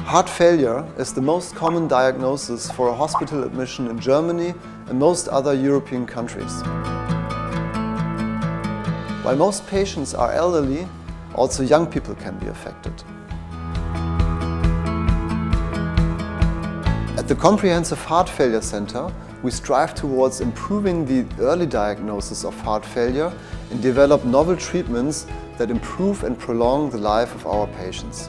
Heart failure is the most common diagnosis for a hospital admission in Germany and most other European countries. While most patients are elderly, also young people can be affected. At the Comprehensive Heart Failure Center, we strive towards improving the early diagnosis of heart failure and develop novel treatments that improve and prolong the life of our patients.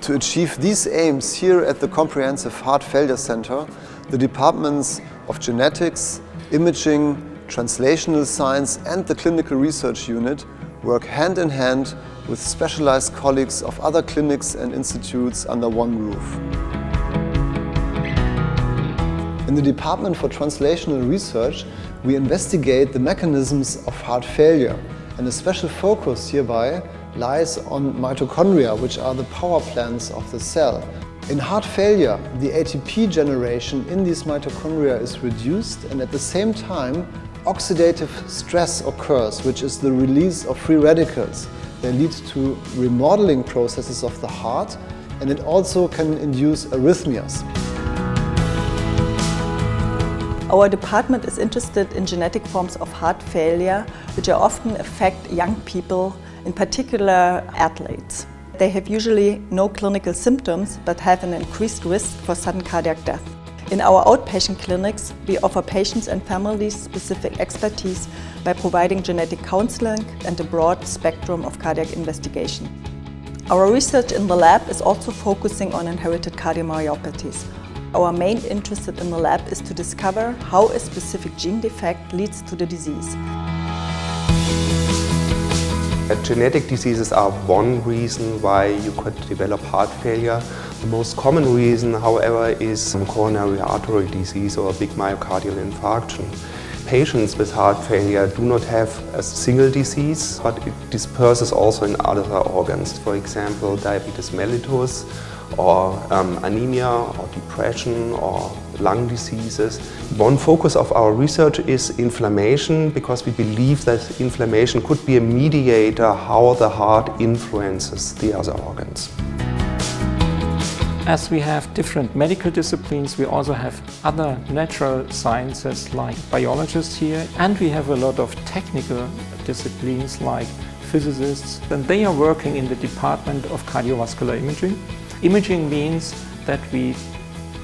To achieve these aims here at the Comprehensive Heart Failure Center, the departments of Genetics, Imaging, Translational Science and the Clinical Research Unit work hand in hand with specialized colleagues of other clinics and institutes under one roof. In the Department for Translational Research, we investigate the mechanisms of heart failure, and a special focus hereby lies on mitochondria, which are the power plants of the cell. In heart failure, the ATP generation in these mitochondria is reduced, and at the same time, oxidative stress occurs, which is the release of free radicals. They lead to remodeling processes of the heart, and it also can induce arrhythmias. Our department is interested in genetic forms of heart failure, which often affect young people, in particular athletes. They have usually no clinical symptoms but have an increased risk for sudden cardiac death. In our outpatient clinics, we offer patients and families specific expertise by providing genetic counseling and a broad spectrum of cardiac investigation. Our research in the lab is also focusing on inherited cardiomyopathies. Our main interest in the lab is to discover how a specific gene defect leads to the disease. Genetic diseases are one reason why you could develop heart failure. The most common reason, however, is coronary artery disease or big myocardial infarction. Patients with heart failure do not have a single disease, but it disperses also in other organs. For example, diabetes mellitus, or anemia, or depression, or lung diseases. One focus of our research is inflammation, because we believe that inflammation could be a mediator how the heart influences the other organs. As we have different medical disciplines, we also have other natural sciences like biologists here, and we have a lot of technical disciplines like physicists, and they are working in the Department of Cardiovascular Imaging. Imaging means that we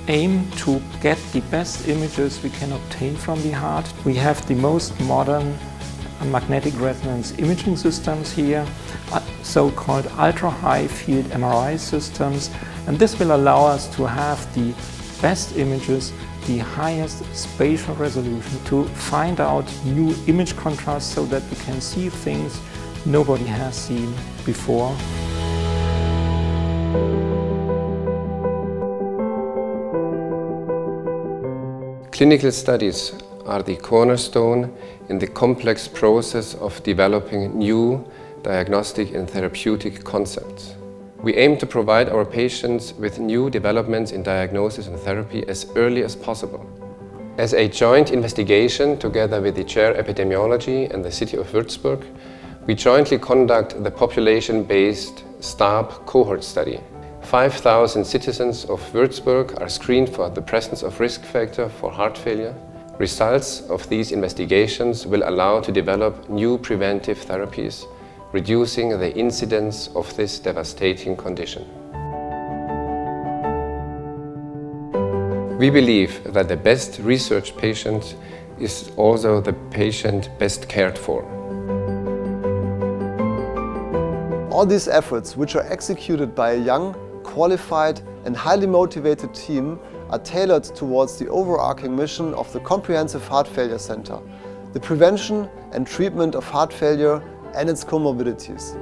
aim to get the best images we can obtain from the heart. We have the most modern magnetic resonance imaging systems here, so-called ultra-high field MRI systems, and this will allow us to have the best images, the highest spatial resolution, to find out new image contrasts so that we can see things nobody has seen before. Clinical studies are the cornerstone in the complex process of developing new diagnostic and therapeutic concepts. We aim to provide our patients with new developments in diagnosis and therapy as early as possible. As a joint investigation together with the Chair Epidemiology and the City of Würzburg, we jointly conduct the population-based STARB cohort study. 5,000 citizens of Würzburg are screened for the presence of risk factor for heart failure. Results of these investigations will allow to develop new preventive therapies, reducing the incidence of this devastating condition. We believe that the best research patient is also the patient best cared for. All these efforts, which are executed by a young, qualified and highly motivated team, are tailored towards the overarching mission of the Comprehensive Heart Failure Center, the prevention and treatment of heart failure and its comorbidities.